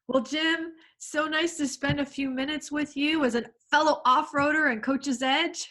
Well, Jim, so nice to spend a few minutes with you as a fellow off-roader and Coach's Edge.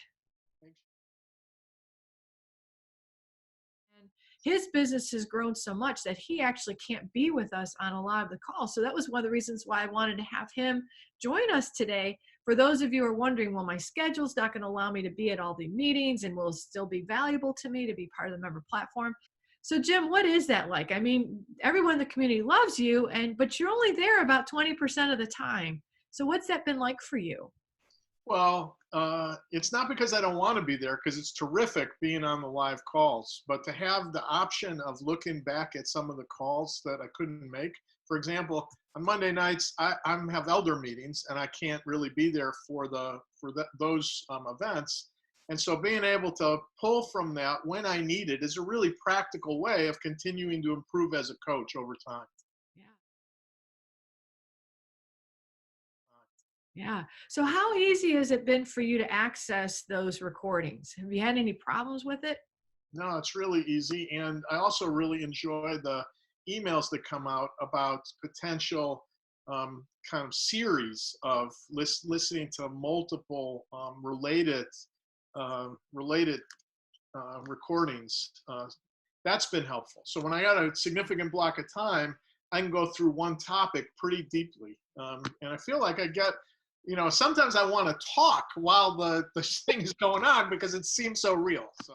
And his business has grown so much that he actually can't be with us on a lot of the calls. So that was one of the reasons why I wanted to have him join us today. For those of you who are wondering, well, my schedule's not going to allow me to be at all the meetings and will it still be valuable to me to be part of the member platform. So Jim, what is that like? I mean, everyone in the community loves you but you're only there about 20% of the time. So what's that been like for you? Well, it's not because I don't want to be there, because it's terrific being on the live calls, but to have the option of looking back at some of the calls that I couldn't make. For example, on Monday nights, I have elder meetings and I can't really be there those events. And so being able to pull from that when I need it is a really practical way of continuing to improve as a coach over time. Yeah. Yeah. So how easy has it been for you to access those recordings? Have you had any problems with it? No, it's really easy. And I also really enjoy the emails that come out about potential kind of series of listening to multiple related recordings. That's been helpful. So when I got a significant block of time, I can go through one topic pretty deeply. And I feel like I get, sometimes I want to talk while the thing is going on because it seems so real. So.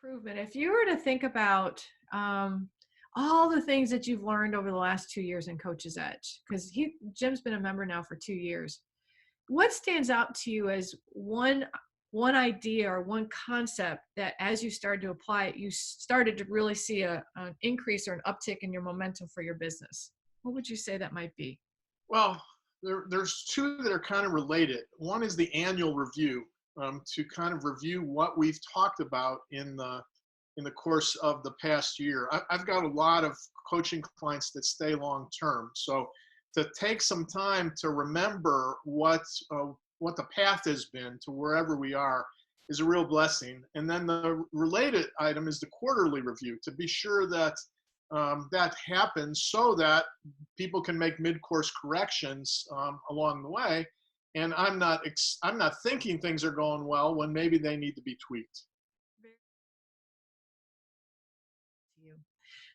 Improvement. If you were to think about all the things that you've learned over the last 2 years in Coach's Edge, because Jim's been a member now for 2 years, what stands out to you as one idea or one concept that as you started to apply it, you started to really see an increase or an uptick in your momentum for your business? What would you say that might be? Well, there's two that are kind of related. One is the annual review, to kind of review what we've talked about in the course of the past year. I've got a lot of coaching clients that stay long term, so to take some time to remember what the path has been to wherever we are is a real blessing. And then the related item is the quarterly review, to be sure that that happens so that people can make mid-course corrections along the way. And I'm not thinking things are going well when maybe they need to be tweaked.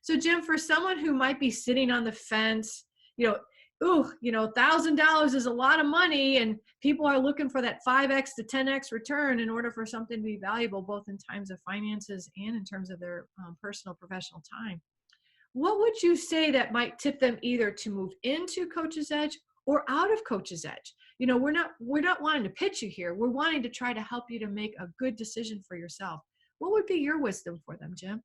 So Jim, for someone who might be sitting on the fence, you know, $1,000 is a lot of money and people are looking for that 5x to 10x return in order for something to be valuable, both in terms of finances and in terms of their personal professional time. What would you say that might tip them either to move into Coach's Edge or out of Coach's Edge? We're not wanting to pitch you here. We're wanting to try to help you to make a good decision for yourself. What would be your wisdom for them, Jim?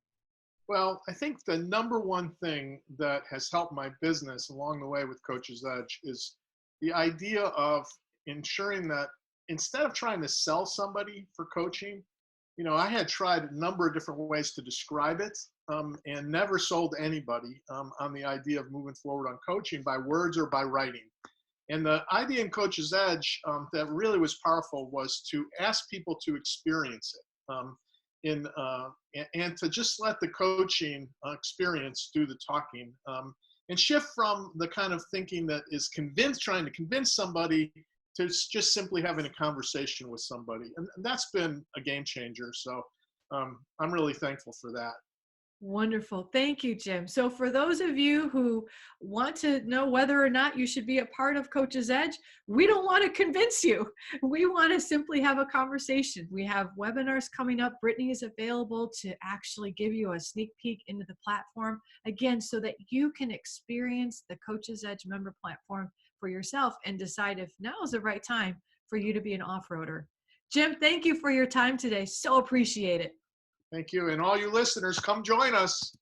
Well, I think the number one thing that has helped my business along the way with Coach's Edge is the idea of ensuring that instead of trying to sell somebody for coaching, I had tried a number of different ways to describe it, and never sold anybody on the idea of moving forward on coaching by words or by writing. And the idea in Coach's Edge that really was powerful was to ask people to experience it. And to just let the coaching experience do the talking, and shift from the kind of thinking that is trying to convince somebody to just simply having a conversation with somebody. And that's been a game changer. So I'm really thankful for that. Wonderful. Thank you, Jim. So for those of you who want to know whether or not you should be a part of Coach's Edge, we don't want to convince you. We want to simply have a conversation. We have webinars coming up. Brittany is available to actually give you a sneak peek into the platform, again, so that you can experience the Coach's Edge member platform for yourself and decide if now is the right time for you to be an off-roader. Jim, thank you for your time today. So appreciate it. Thank you. And all you listeners, come join us.